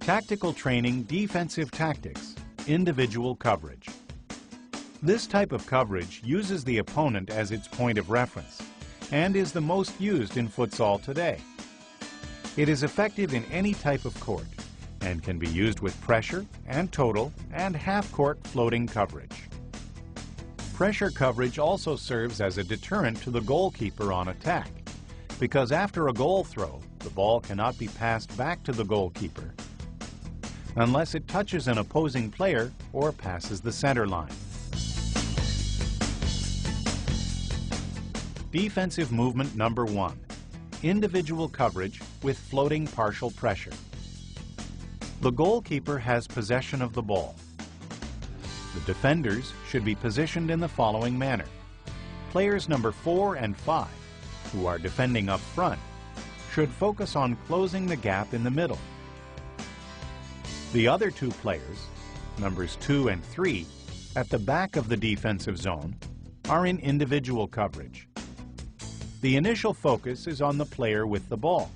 Tactical training, defensive tactics, individual coverage. This type of coverage uses the opponent as its point of reference and is the most used in futsal today. It is effective in any type of court and can be used with pressure and total and half-court floating coverage. Pressure coverage also serves as a deterrent to the goalkeeper on attack, because after a goal throw, the ball cannot be passed back to the goalkeeper unless it touches an opposing player or passes the center line. Defensive movement number 1. Individual coverage with floating partial pressure. The goalkeeper has possession of the ball. The defenders should be positioned in the following manner. Players number 4 and 5, who are defending up front, should focus on closing the gap in the middle. The other two players, numbers 2 and 3, at the back of the defensive zone, are in individual coverage. The initial focus is on the player with the ball,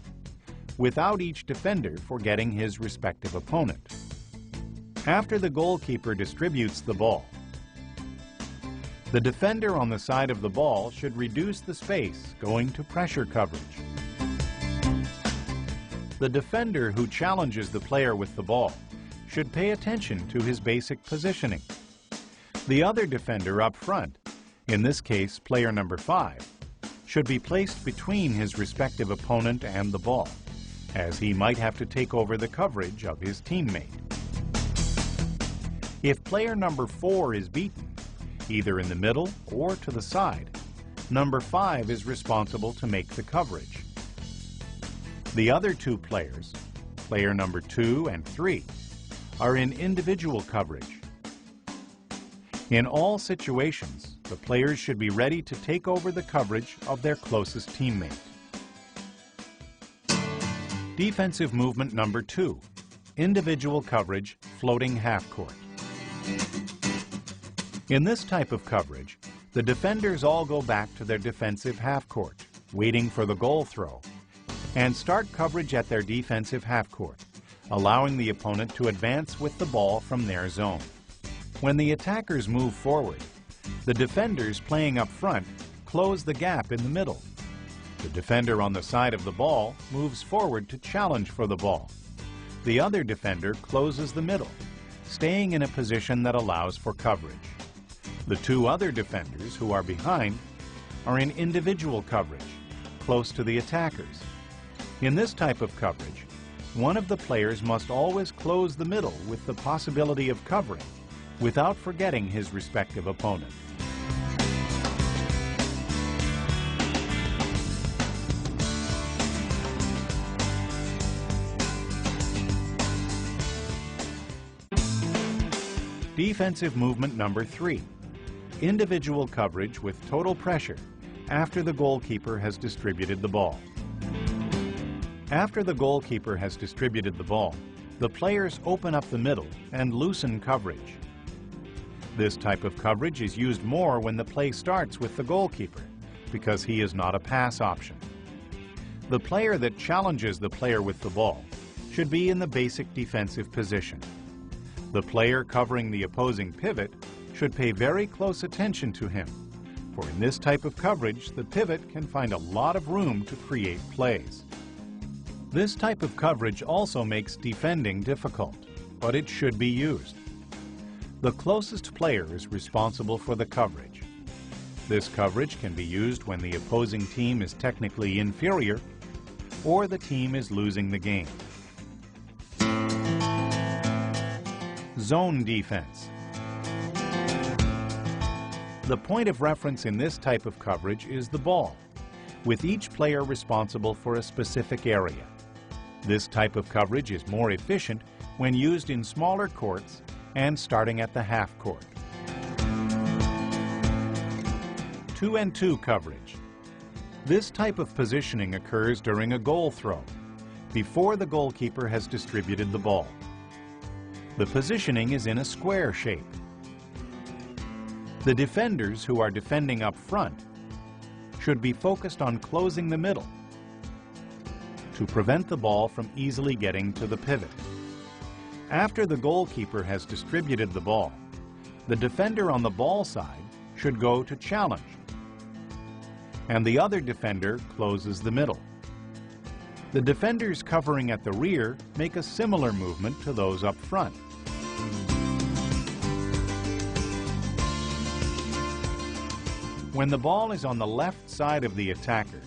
without each defender forgetting his respective opponent. After the goalkeeper distributes the ball, the defender on the side of the ball should reduce the space going to pressure coverage. The defender who challenges the player with the ball should pay attention to his basic positioning. The other defender up front, in this case player number 5, should be placed between his respective opponent and the ball, as he might have to take over the coverage of his teammate. If player number 4 is beaten, either in the middle or to the side, number 5 is responsible to make the coverage. The other two players, player number 2 and 3, are in individual coverage. In all situations, the players should be ready to take over the coverage of their closest teammate. Defensive movement number 2, individual coverage, floating half-court. In this type of coverage, the defenders all go back to their defensive half-court, waiting for the goal throw, and start coverage at their defensive half-court, allowing the opponent to advance with the ball from their zone. When the attackers move forward, the defenders playing up front close the gap in the middle. The defender on the side of the ball moves forward to challenge for the ball. The other defender closes the middle, staying in a position that allows for coverage. The two other defenders who are behind are in individual coverage, close to the attackers. In this type of coverage, one of the players must always close the middle with the possibility of covering, without forgetting his respective opponent. Defensive movement number 3, individual coverage with total pressure after the goalkeeper has distributed the ball. After the goalkeeper has distributed the ball, the players open up the middle and loosen coverage. This type of coverage is used more when the play starts with the goalkeeper, because he is not a pass option. The player that challenges the player with the ball should be in the basic defensive position. The player covering the opposing pivot should pay very close attention to him, for in this type of coverage, the pivot can find a lot of room to create plays. This type of coverage also makes defending difficult, but it should be used. The closest player is responsible for the coverage. This coverage can be used when the opposing team is technically inferior or the team is losing the game. Zone defense. The point of reference in this type of coverage is the ball, with each player responsible for a specific area. This type of coverage is more efficient when used in smaller courts and starting at the half court. 2-and-2 coverage. This type of positioning occurs during a goal throw, before the goalkeeper has distributed the ball. The positioning is in a square shape. The defenders who are defending up front should be focused on closing the middle to prevent the ball from easily getting to the pivot. After the goalkeeper has distributed the ball, the defender on the ball side should go to challenge, and the other defender closes the middle. The defenders covering at the rear make a similar movement to those up front. When the ball is on the left side of the attacker,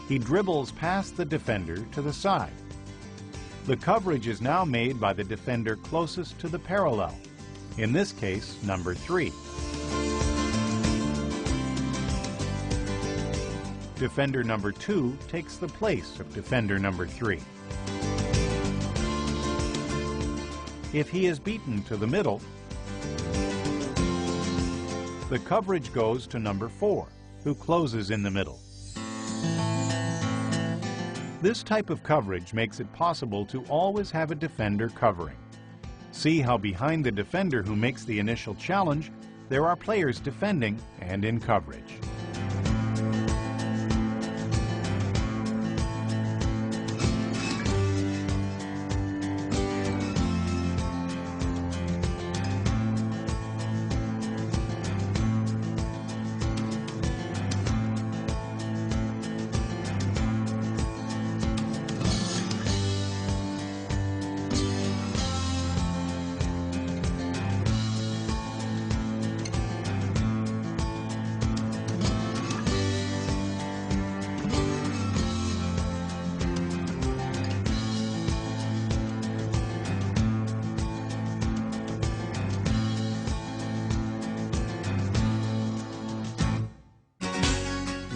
he dribbles past the defender to the side. The coverage is now made by the defender closest to the parallel, in this case, number 3. Defender number 2 takes the place of defender number 3. If he is beaten to the middle, the coverage goes to number 4, who closes in the middle. This type of coverage makes it possible to always have a defender covering. See how behind the defender who makes the initial challenge, there are players defending and in coverage.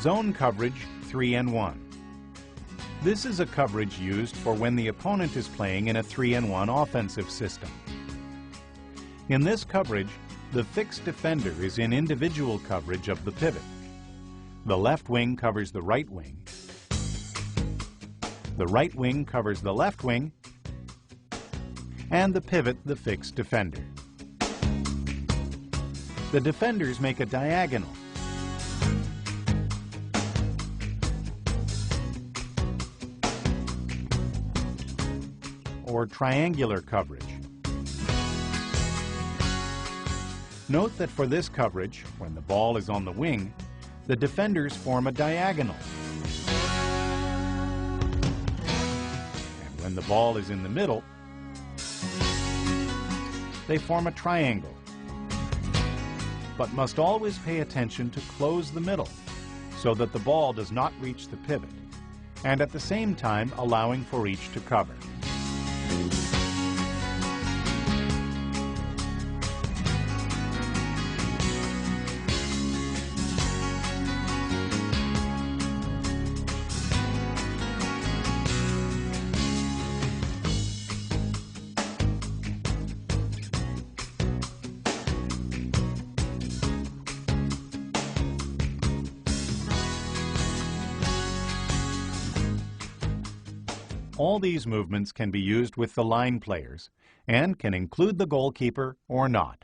Zone coverage 3-and-1. This is a coverage used for when the opponent is playing in a 3-and-1 offensive system. In this coverage, the fixed defender is in individual coverage of the pivot. The left wing covers the right wing. The right wing covers the left wing, and the pivot the fixed defender. The defenders make a diagonal, or triangular coverage. Note that for this coverage, when the ball is on the wing, the defenders form a diagonal. And when the ball is in the middle, they form a triangle, but must always pay attention to close the middle so that the ball does not reach the pivot, and at the same time allowing for each to cover. All these movements can be used with the line players and can include the goalkeeper or not.